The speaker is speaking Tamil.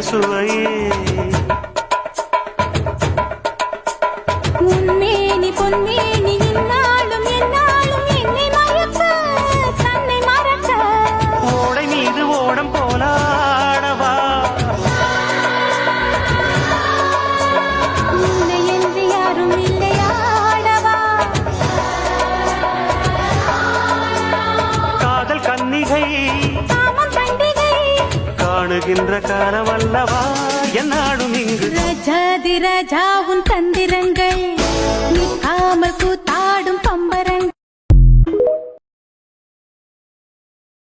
சுவையே உன்மேனி பொன்மேனி என்னாலும் என்னாலும் என்னை மயக்க தன்னை மறக்க ஓடை மீது ஓடம் போலாடவா உன்னை என்று யாரும் இல்லையாடவா காதல் கன்னிகை காமம் பண்டிகை காணுகின்ற காலமல்லவா என்னாடும் இங்கு ராஜாதி ராஜா உன் தந்திரங்கள் நிற்காமல் கூத்து